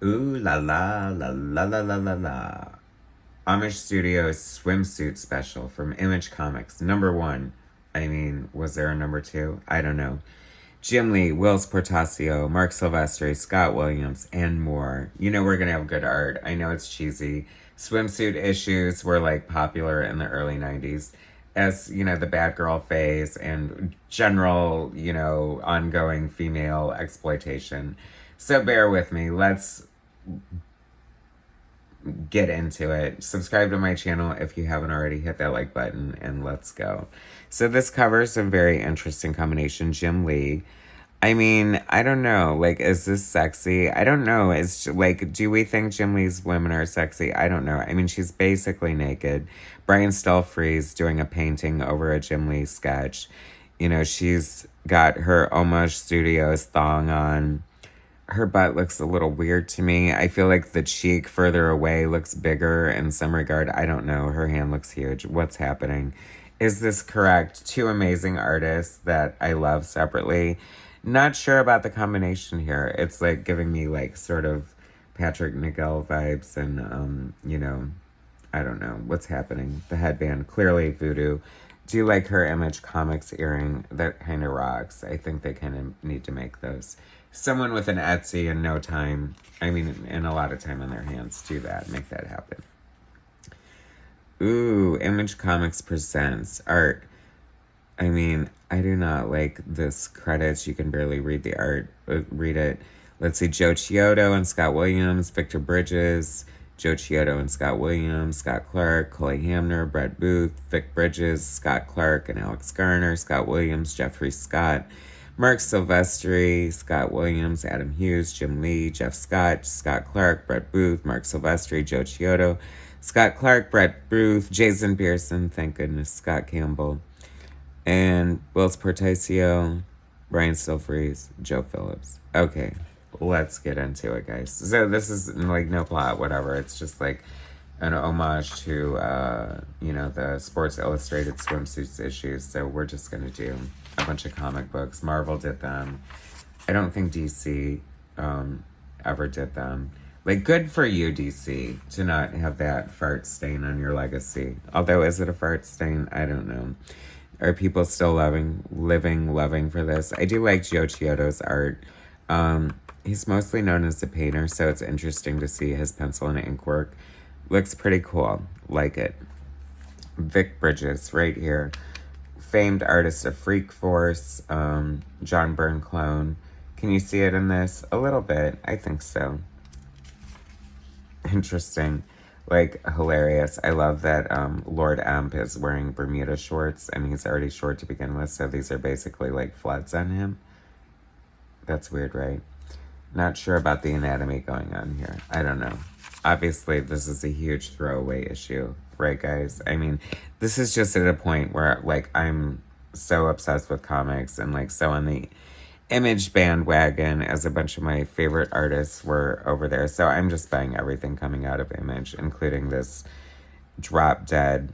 Ooh la la la la la la la la. Homage Studios Swimsuit Special from Image Comics. Number one. I mean, was there a number two? I don't know. Jim Lee, Wills Portacio, Mark Silvestri, Scott Williams, and more. You know we're gonna have good art. I know it's cheesy. Swimsuit issues were like popular in the early 90s as, you know, the bad girl phase and general, you know, ongoing female exploitation. So bear with me. Let's get into it. Subscribe to my channel if you haven't already. Hit that like button and let's go. So this covers a very interesting combination. Jim Lee. I mean, I don't know. Like, is this sexy? I don't know. Is like, do we think Jim Lee's women are sexy? I don't know. I mean, she's basically naked. Brian Stelfreeze doing a painting over a Jim Lee sketch. You know, she's got her Homage Studios thong on. Her butt looks a little weird to me. I feel like the cheek further away looks bigger in some regard. I don't know. Her hand looks huge. What's happening? Is this correct? Two amazing artists that I love separately. Not sure about the combination here. It's like giving me like sort of Patrick Nigel vibes and, you know, I don't know what's happening. The headband, clearly voodoo. Do you like her Image Comics earring? That kind of rocks. I think they kind of need to make those. Someone with an Etsy and no time, I mean, and a lot of time on their hands, do that. Make that happen. Ooh, Image Comics presents art. I mean, I do not like this credits. You can barely read the art. Read it. Let's see, Joe Chiodo and Scott Williams, Victor Bridges, Joe Chiodo and Scott Williams, Scott Clark, Coley Hamner, Brett Booth, Vic Bridges, Scott Clark and Alex Garner, Scott Williams, Jeffrey Scott, Mark Silvestri, Scott Williams, Adam Hughes, Jim Lee, Jeff Scott, Scott Clark, Brett Booth, Mark Silvestri, Joe Chiodo, Scott Clark, Brett Booth, Jason Pearson, thank goodness, Scott Campbell, and Wills Portacio, Brian Stelfreeze, Joe Phillips. Okay, let's get into it, guys. So this is like no plot, whatever. It's just like an homage to, you know, the Sports Illustrated swimsuits issues. So we're just going to do a bunch of comic books. Marvel did them. I don't think DC ever did them. Like, good for you, DC, to not have that fart stain on your legacy. Although, is it a fart stain? I don't know. Are people still loving for this? I do like Joe Chiodo's art. He's mostly known as a painter, so it's interesting to see his pencil and ink work. Looks pretty cool. Like it. Vic Bridges, right here. Famed artist of Freak Force, John Byrne clone. Can you see it in this? A little bit. I think so. Interesting. Like, hilarious. I love that Lord Amp is wearing Bermuda shorts, and he's already short to begin with, so these are basically like floods on him. That's weird, right? Not sure about the anatomy going on here. I don't know. Obviously, this is a huge throwaway issue, right, guys? I mean, this is just at a point where, like, I'm so obsessed with comics and, like, so on the Image bandwagon, as a bunch of my favorite artists were over there. So I'm just buying everything coming out of Image, including this drop dead,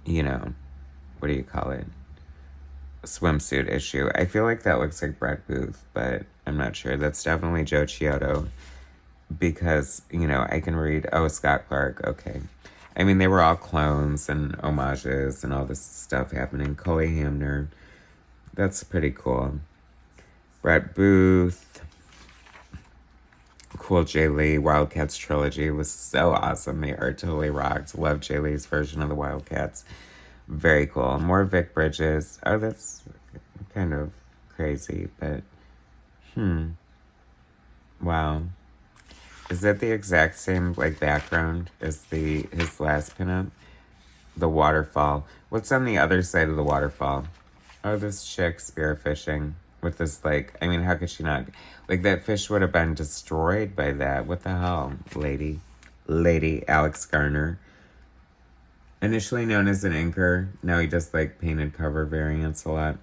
you know, what do you call it? Swimsuit issue. I feel like that looks like Brett Booth, but I'm not sure. That's definitely Joe Chiodo because, you know, I can read, oh, Scott Clark, okay. I mean, they were all clones and homages and all this stuff happening. Coley Hamner. That's pretty cool. Brett Booth. Cool Jay Lee. Wildcats trilogy was so awesome. The art totally rocked. Love Jay Lee's version of the Wildcats. Very cool. More Vic Bridges. Oh, that's kind of crazy, but wow. Is that the exact same like background as his last pinup? The waterfall. What's on the other side of the waterfall? Oh, this chick spearfishing with this, like, I mean, how could she not? Like, that fish would have been destroyed by that. What the hell, lady? Lady Alex Garner. Initially known as an inker, now he does, like, painted cover variants a lot.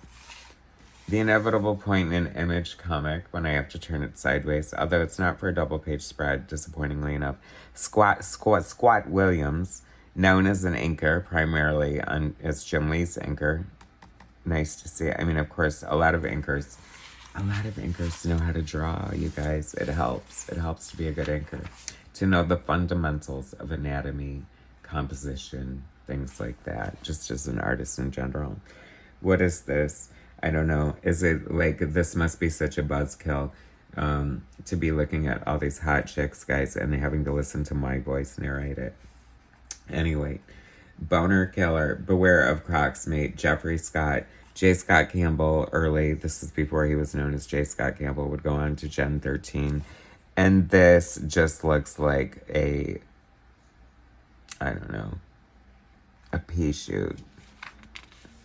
The inevitable point in an Image comic when I have to turn it sideways, although it's not for a double-page spread, disappointingly enough. Squat Williams, known as an inker, primarily as Jim Lee's inker. Nice to see. I mean, of course, a lot of inkers A lot of inkers know how to draw, you guys. It helps. It helps to be a good inker. To know the fundamentals of anatomy, composition, things like that, just as an artist in general. What is this? I don't know. Is it like this must be such a buzzkill to be looking at all these hot chicks, guys, and having to listen to my voice narrate it. Anyway, Boner Killer, Beware of Crocs Mate, Jeffrey Scott, J. Scott Campbell early. This is before he was known as J. Scott Campbell, would go on to Gen 13. And this just looks like a, I don't know, a pea shoot.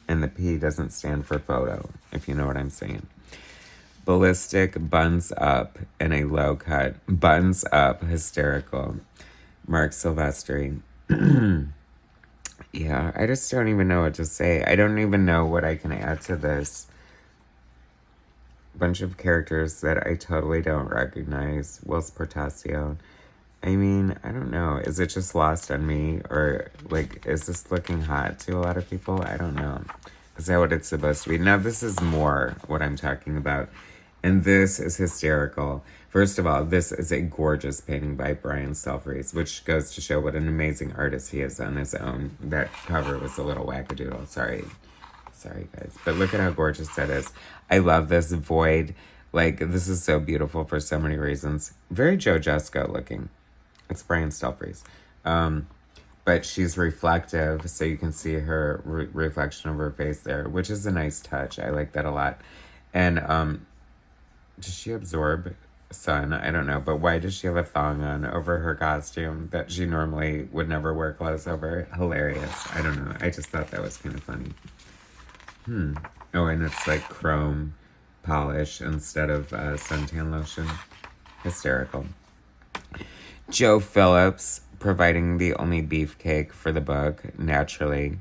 And the P doesn't stand for photo, if you know what I'm saying. Ballistic, buns up in a low cut. Buns up, hysterical. Mark Silvestri. Yeah, I just don't even know what to say. I don't even know what I can add to this. Bunch of characters that I totally don't recognize. Wills Portacio. I mean, I don't know. Is it just lost on me? Or, like, is this looking hot to a lot of people? I don't know. Is that what it's supposed to be? Now, this is more what I'm talking about. And this is hysterical. First of all, this is a gorgeous painting by Brian Stelfreeze, which goes to show what an amazing artist he is on his own. That cover was a little wackadoodle. Sorry, guys. But look at how gorgeous that is. I love this void. Like, this is so beautiful for so many reasons. Very Joe Jesco looking. It's Brian Stelfreeze. But she's reflective, so you can see her reflection of her face there, which is a nice touch. I like that a lot. And does she absorb sun? I don't know. But why does she have a thong on over her costume that she normally would never wear clothes over? Hilarious. I don't know. I just thought that was kind of funny. Oh, and it's like chrome polish instead of suntan lotion. Hysterical. Joe Phillips providing the only beefcake for the book, naturally.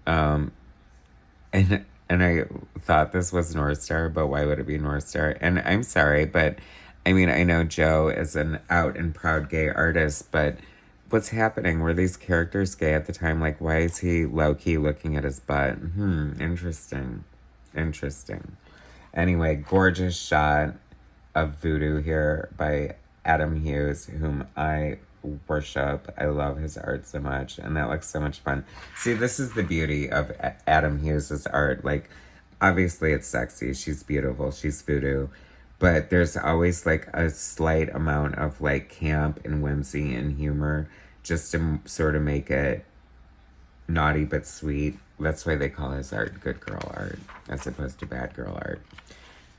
And I thought this was North Star, but why would it be North Star? And I'm sorry, but I mean, I know Joe is an out and proud gay artist, but what's happening? Were these characters gay at the time? Like, why is he low-key looking at his butt? Interesting. Anyway, gorgeous shot of Voodoo here by Adam Hughes, whom I worship. I love his art so much, and that looks so much fun. See, this is the beauty of Adam Hughes's art. Like, obviously it's sexy, she's beautiful, she's voodoo, but there's always like a slight amount of like camp and whimsy and humor just to sort of make it naughty but sweet. That's why they call his art good girl art as opposed to bad girl art.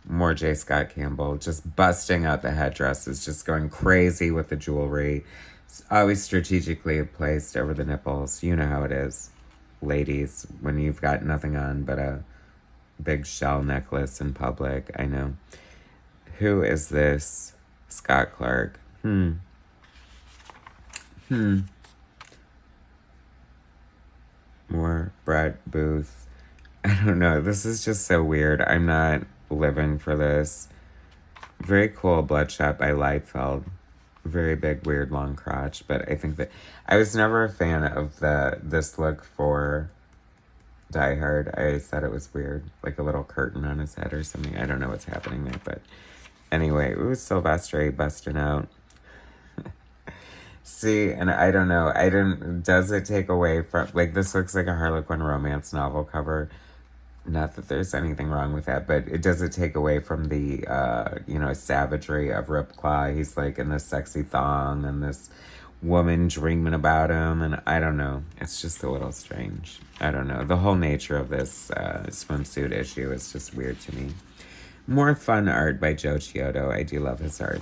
More J. Scott Campbell, just busting out the headdresses, just going crazy with the jewelry. It's always strategically placed over the nipples. You know how it is, ladies, when you've got nothing on but a big shell necklace in public. I know. Who is this? Scott Clark. More Brett Booth. I don't know. This is just so weird. I'm not living for this. Very cool Bloodshot by Liefeld. Very big, weird, long crotch. But I think that I was never a fan of this look for Die Hard. I thought it was weird. Like a little curtain on his head or something. I don't know what's happening there. But anyway, ooh, Silvestri busting out. See, and I don't know. Does it take away from, like, this looks like a Harlequin romance novel cover. Not that there's anything wrong with that, but it doesn't take away from the, savagery of Ripclaw. He's, like, in this sexy thong and this woman dreaming about him, and I don't know. It's just a little strange. I don't know. The whole nature of this swimsuit issue is just weird to me. More fun art by Joe Chiodo. I do love his art.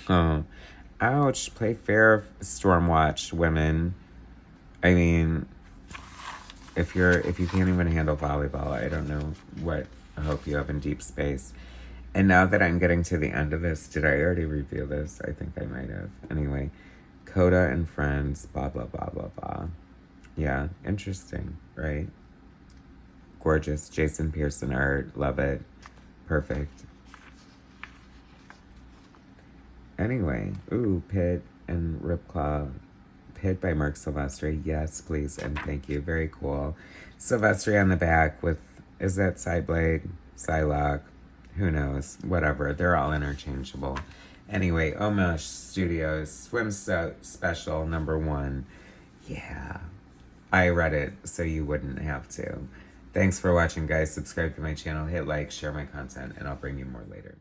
Oh, ouch. Play fair, Stormwatch women. I mean, if you can't even handle volleyball, I don't know what hope you have in deep space. And now that I'm getting to the end of this, did I already review this? I think I might have. Anyway, Coda and Friends, blah, blah, blah, blah, blah. Yeah, interesting, right? Gorgeous. Jason Pearson art. Love it. Perfect. Anyway, ooh, Pit and Ripclaw. Pit by Mark Silvestri. Yes, please, and thank you. Very cool. Silvestri on the back with, is that side blade? Psylocke, who knows, whatever. They're all interchangeable. Anyway, Homage Studios Swimsuit Special #1. Yeah, I read it so you wouldn't have to. Thanks for watching, guys. Subscribe to my channel, hit like, share my content, and I'll bring you more later.